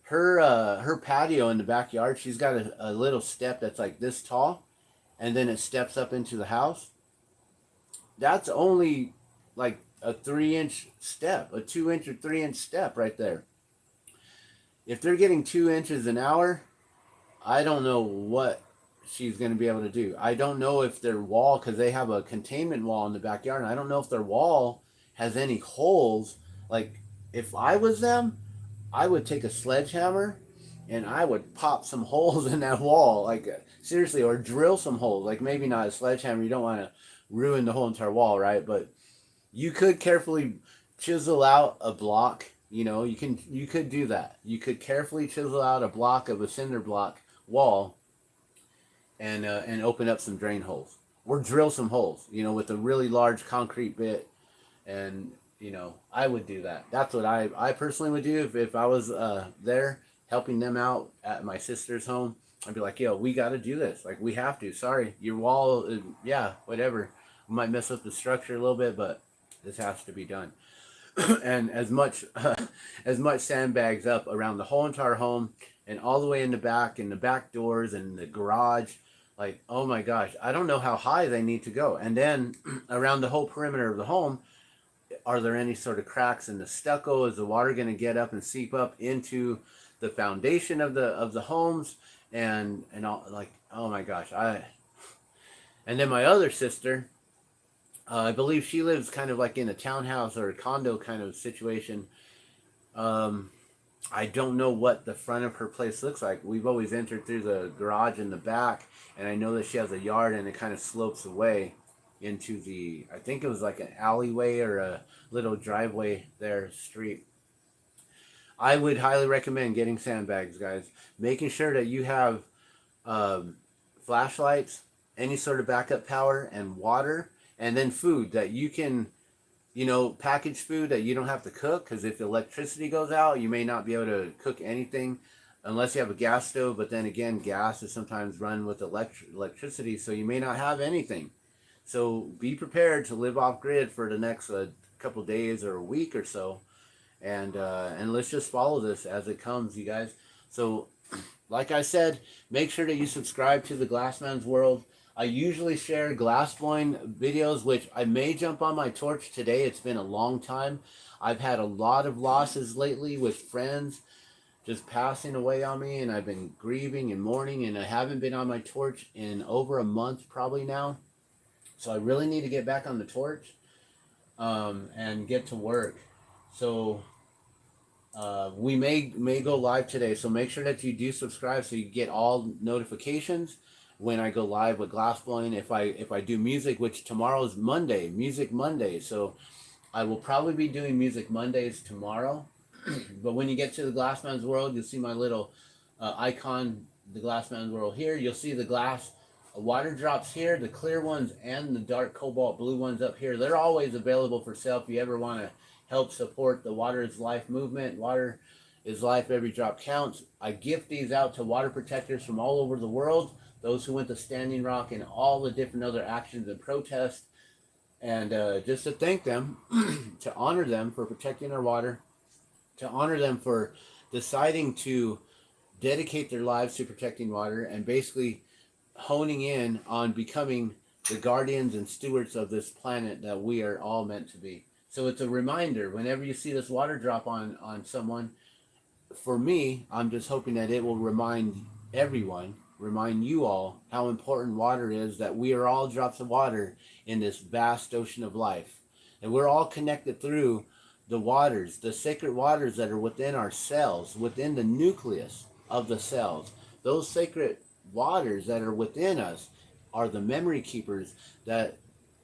her patio in the backyard, she's got a little step that's like this tall, and then it steps up into the house. That's only like a 3-inch step, a 2-inch or 3-inch step right there. If they're getting 2 inches an hour, I don't know what she's going to be able to do. I don't know if their wall, because they have a containment wall in the backyard, and I don't know if their wall has any holes. Like, if I was them, I would take a sledgehammer and I would pop some holes in that wall, like seriously, or drill some holes. Like, maybe not a sledgehammer, you don't want to ruin the whole entire wall, right? But you could carefully chisel out a block. You could do that. You could carefully chisel out a block of a cinder block wall and open up some drain holes, or drill some holes, with a really large concrete bit. And I would do that. That's what I personally would do if I was there helping them out at my sister's home. I'd be like, yo, we got to do this. Like, we have to. Sorry, your wall is, whatever, we might mess up the structure a little bit, but this has to be done. And as much sandbags up around the whole entire home and all the way in the back doors and the garage. Like, oh my gosh, I don't know how high they need to go. And then around the whole perimeter of the home, are there any sort of cracks in the stucco? Is the water going to get up and seep up into the foundation of the homes? And all, like, oh my gosh. And then my other sister, I believe she lives kind of like in a townhouse or a condo kind of situation. I don't know what the front of her place looks like. We've always entered through the garage in the back, and I know that she has a yard and it kind of slopes away into I think it was like an alleyway or a little driveway there, street. I would highly recommend getting sandbags, guys. Making sure that you have flashlights, any sort of backup power, and water, and then food that you can, packaged food that you don't have to cook, because if electricity goes out, you may not be able to cook anything unless you have a gas stove. But then again, gas is sometimes run with electricity, so you may not have anything. So be prepared to live off grid for the next couple days or a week or so, and let's just follow this as it comes, you guys. So, like I said, make sure that you subscribe to the Glassman's World. I usually share glass blowing videos, which I may jump on my torch today. It's been a long time. I've had a lot of losses lately with friends just passing away on me, and I've been grieving and mourning, and I haven't been on my torch in over a month probably now. So I really need to get back on the torch and get to work. So we may go live today. So make sure that you do subscribe so you get all notifications. when I go live with glass blowing. If I do music, which tomorrow's Monday, Music Monday, so I will probably be doing Music Mondays tomorrow. But when you get to the Glassman's World, you'll see my little icon, the Glassman's World here. You'll see the glass water drops here, the clear ones and the dark cobalt blue ones up here. They're always available for sale if you ever want to help support the Water is Life movement. Water is life, every drop counts. I gift these out to water protectors from all over the world, those who went to Standing Rock and all the different other actions and protests, and just to thank them, to honor them for protecting our water, to honor them for deciding to dedicate their lives to protecting water, and basically honing in on becoming the guardians and stewards of this planet that we are all meant to be. So it's a reminder, whenever you see this water drop on someone, for me, I'm just hoping that it will remind everyone, remind you all how important water is, that we are all drops of water in this vast ocean of life. And we're all connected through the waters, the sacred waters that are within our cells, within the nucleus of the cells. Those sacred waters that are within us are the memory keepers that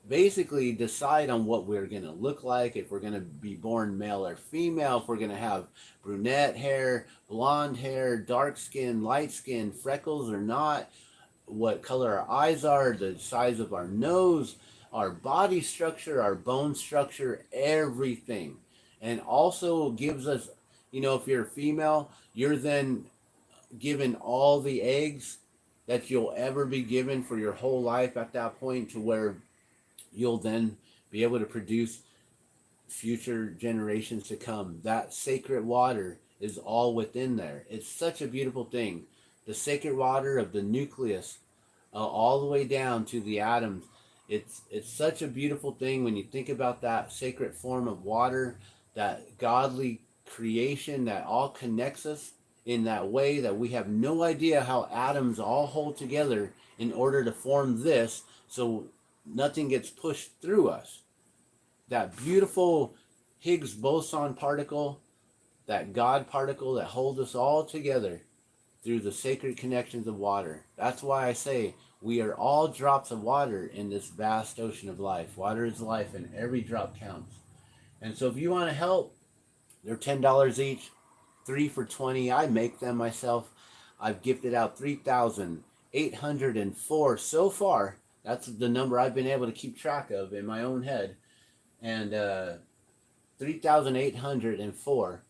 basically decide on what we're going to look like, if we're going to be born male or female, if we're going to have brunette hair, blonde hair, dark skin, light skin, freckles or not, what color our eyes are, the size of our nose, our body structure, our bone structure, everything. And also gives us, you know, if you're a female, you're then given all the eggs that you'll ever be given for your whole life at that point, to where you'll then be able to produce future generations to come. That sacred water is all within there. It's such a beautiful thing. The sacred water of the nucleus, all the way down to the atoms. It's such a beautiful thing when you think about that sacred form of water, that godly creation that all connects us in that way that we have no idea how atoms all hold together in order to form this, so nothing gets pushed through us. That beautiful Higgs boson particle, that God particle that holds us all together through the sacred connections of water. That's why I say we are all drops of water in this vast ocean of life. Water is life and every drop counts. And so if you want to help, they're $10 each, 3 for $20. I make them myself. I've gifted out 3,804 so far. That's the number I've been able to keep track of in my own head. And 3,804.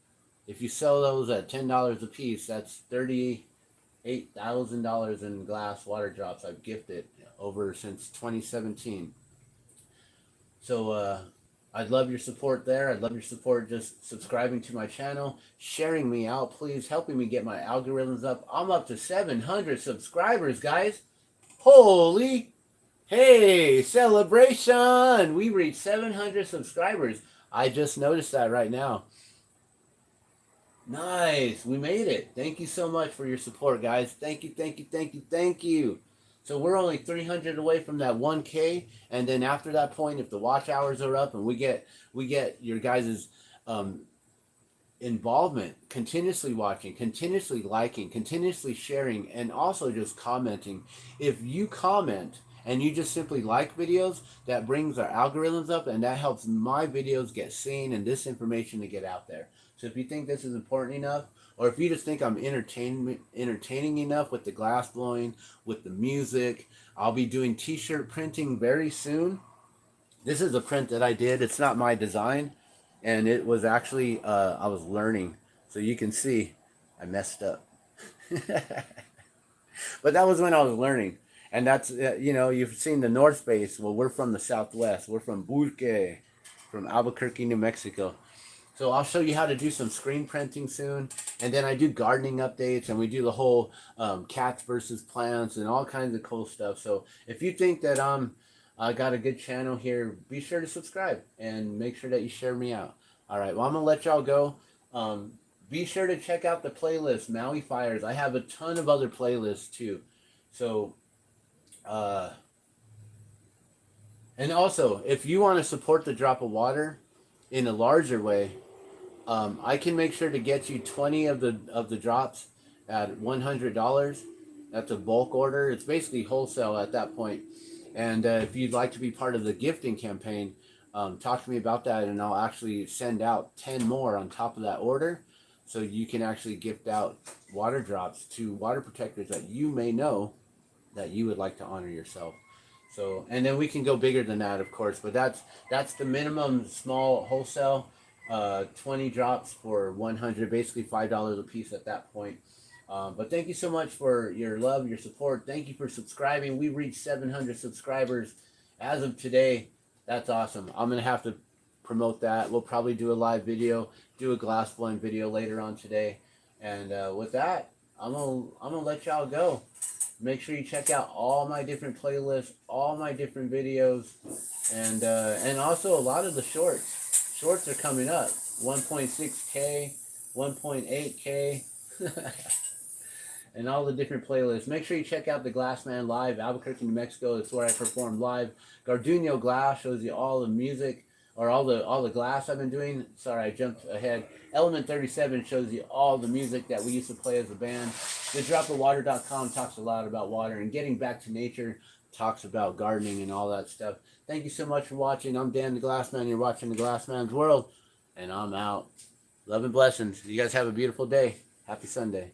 If you sell those at $10 a piece, that's $38,000 in glass water drops I've gifted over since 2017. So I'd love your support there. I'd love your support just subscribing to my channel, sharing me out, please, helping me get my algorithms up. I'm up to 700 subscribers, guys. Holy, hey, celebration! We reached 700 subscribers. I just noticed that right now. Nice, we made it. Thank you so much for your support, guys. Thank you, thank you, thank you, thank you. So we're only 300 away from that 1K, and then after that point, if the watch hours are up and we get your guys' involvement, continuously watching, continuously liking, continuously sharing, and also just commenting. If you comment and you just simply like videos, that brings our algorithms up, and that helps my videos get seen and this information to get out there. So if you think this is important enough, or if you just think I'm entertaining enough with the glass blowing, with the music, I'll be doing t-shirt printing very soon. This is a print that I did. It's not my design, and it was actually, I was learning. So you can see I messed up. But that was when I was learning. And that's, you know, you've seen the North Face. Well, we're from the Southwest. We're from Burque, from Albuquerque, New Mexico. So I'll show you how to do some screen printing soon. And then I do gardening updates, and we do the whole cats versus plants and all kinds of cool stuff. So if you think that I got a good channel here, be sure to subscribe and make sure that you share me out. All right, well, I'm going to let y'all go. Be sure to check out the playlist, Maui Fires. I have a ton of other playlists too. So, and also, if you want to support the Drop of Water in a larger way, I can make sure to get you 20 of the drops at $100, That's a bulk order. It's basically wholesale at that point. And if you'd like to be part of the gifting campaign, talk to me about that, and I'll actually send out 10 more on top of that order, so you can actually gift out water drops to water protectors that you may know that you would like to honor yourself. So, and then we can go bigger than that, of course, but that's the minimum small wholesale, 20 drops for 100, basically $5 a piece at that point. But thank you so much for your love, your support. Thank you for subscribing. We reached 700 subscribers as of today. That's awesome. I'm going to have to promote that. We'll probably do a live video, do a glass blowing video later on today. And with that, I'm gonna let y'all go. Make sure you check out all my different playlists, all my different videos, and also a lot of the shorts. Shorts are coming up. 1.6K, 1.8K. And all the different playlists. Make sure you check out the Glassman Live, Albuquerque, New Mexico. That's where I perform live. Gardunio Glass shows you all the music, or all the glass I've been doing. Sorry, I jumped ahead. Element 37 shows you all the music that we used to play as a band. TheDropOfWater.com talks a lot about water, and Getting Back to Nature talks about gardening and all that stuff. Thank you so much for watching. I'm Dan the Glassman. You're watching the Glassman's World, and I'm out. Love and blessings. You guys have a beautiful day. Happy Sunday.